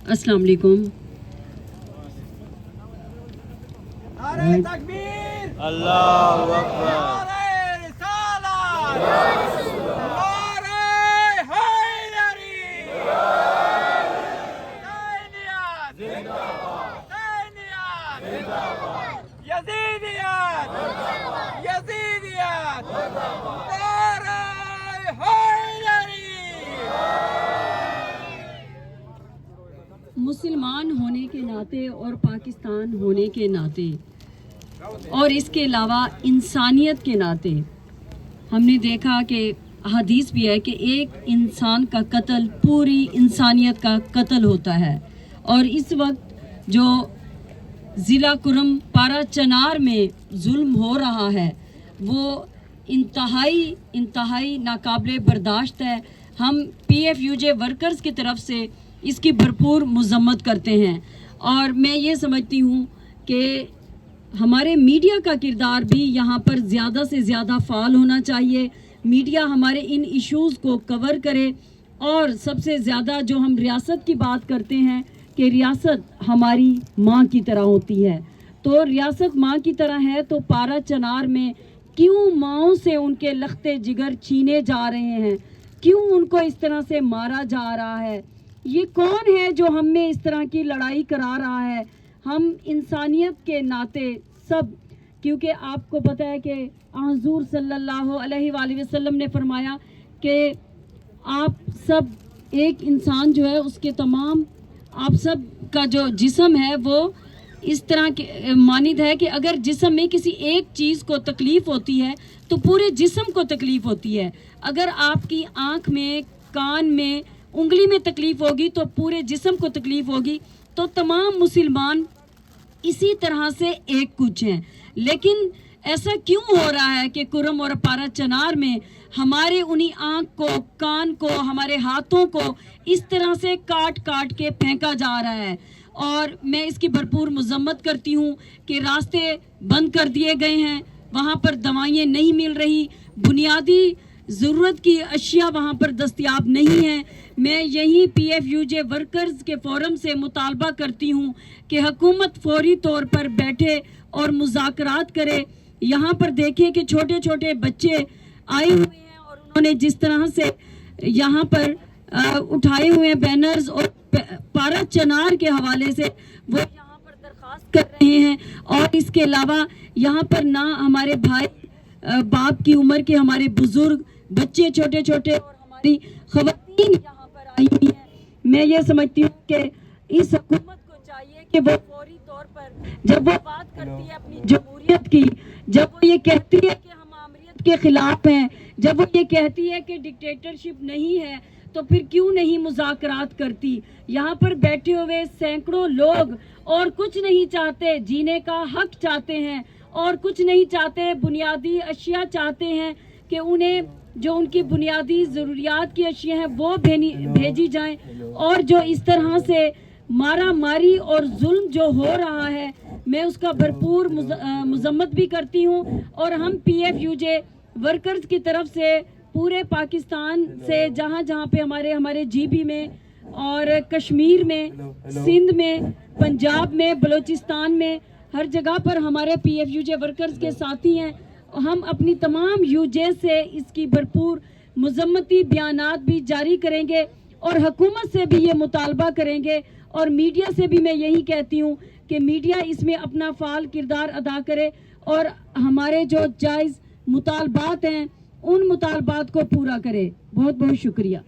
अस्सलाम वालेकुम। नारे तकबीर, अल्लाहु अकबर, नारे रिसालत, नारे हैदरी, सैनियत जिंदाबाद, सैनियत जिंदाबाद, यजीदियत यजीदियत जिंदाबाद, नारे हैदरी। मुसलमान होने के नाते और पाकिस्तान होने के नाते और इसके अलावा इंसानियत के नाते हमने देखा कि हदीस भी है कि एक इंसान का कत्ल पूरी इंसानियत का कत्ल होता है। और इस वक्त जो ज़िला कुरम पारा चनार में जुल्म हो रहा है वो इंतहाई नाकाबिले बर्दाश्त है। हम PFUJ वर्कर्स की तरफ से इसकी भरपूर मज़म्मत करते हैं और मैं ये समझती हूँ कि हमारे मीडिया का किरदार भी यहाँ पर ज़्यादा से ज़्यादा फ़ाल होना चाहिए। मीडिया हमारे इन इश्यूज़ को कवर करे और सबसे ज़्यादा जो हम रियासत की बात करते हैं कि रियासत हमारी माँ की तरह होती है, तो रियासत माँ की तरह है तो पारा चनार में क्यों माँओं से उनके लख्ते जिगर छीने जा रहे हैं, क्यों उनको इस तरह से मारा जा रहा है? ये कौन है जो हम में इस तरह की लड़ाई करा रहा है? हम इंसानियत के नाते सब, क्योंकि आपको पता है कि हुज़ूर सल्लल्लाहु अलैहि वसल्लम ने फरमाया कि आप सब एक इंसान जो है उसके तमाम आप सब का जो जिस्म है वो इस तरह के मानिद है कि अगर जिस्म में किसी एक चीज़ को तकलीफ़ होती है तो पूरे जिस्म को तकलीफ़ होती है। अगर आपकी आँख में, कान में, उंगली में तकलीफ़ होगी तो पूरे जिस्म को तकलीफ़ होगी। तो तमाम मुसलमान इसी तरह से एक कुछ हैं। लेकिन ऐसा क्यों हो रहा है कि कुरम और पारा चनार में हमारे उन्हीं आँख को, कान को, हमारे हाथों को इस तरह से काट काट के फेंका जा रहा है? और मैं इसकी भरपूर मज़म्मत करती हूँ कि रास्ते बंद कर दिए गए हैं, वहाँ पर दवाइयाँ नहीं मिल रही, बुनियादी ज़रूरत की अशिया वहाँ पर दस्तयाब नहीं है। मैं यही PFUJ वर्कर्स के फोरम से मुतालबा करती हूँ कि हुकूमत फौरी तौर पर बैठे और मुज़ाकरात करे। यहाँ पर देखें कि छोटे छोटे बच्चे आए हुए हैं और उन्होंने जिस तरह से यहाँ पर उठाए हुए बैनर्स और पारा चनार के हवाले से वो यहाँ पर दरख्वास्त कर रहे हैं। और इसके अलावा यहाँ पर ना हमारे भाई बाप की उम्र के हमारे बुजुर्ग बच्चे छोटे छोटे और हमारी ख़वातीन यहाँ पर आई हुई हैं। मैं ये समझती हूँ कि इस हुकूमत को चाहिए कि वो फौरी तौर पर जब वो बात करती है अपनी जमहूरियत की, जब वो ये कहती है कि हम आमरीत के ख़िलाफ़ हैं, जब वो ये कहती है कि डिक्टेटरशिप नहीं है, तो फिर क्यों नहीं मुज़ाकरात करती? यहाँ पर बैठे हुए सैकड़ों लोग और कुछ नहीं चाहते, जीने का हक चाहते हैं और कुछ नहीं चाहते, बुनियादी अशिया चाहते हैं कि उन्हें जो उनकी बुनियादी ज़रूरियात की अशिया हैं वो भेजी जाएं। और जो इस तरह से मारा मारी और जुल्म जो हो रहा है मैं उसका भरपूर मज़म्मत भी करती हूँ। और हम PFUJ वर्कर्स की तरफ से पूरे पाकिस्तान से जहाँ जहाँ पे हमारे GB में और कश्मीर में, सिंध में, पंजाब में, बलूचिस्तान में, हर जगह पर हमारे PFUJ वर्कर्स के साथी हैं। हम अपनी तमाम UJ से इसकी भरपूर मज़म्मती बयानात भी जारी करेंगे और हुकूमत से भी ये मुतालबा करेंगे। और मीडिया से भी मैं यही कहती हूँ कि मीडिया इसमें अपना फ़ाल किरदार अदा करे और हमारे जो जायज़ मुतालबात हैं उन मुतालबात को पूरा करे। बहुत बहुत शुक्रिया।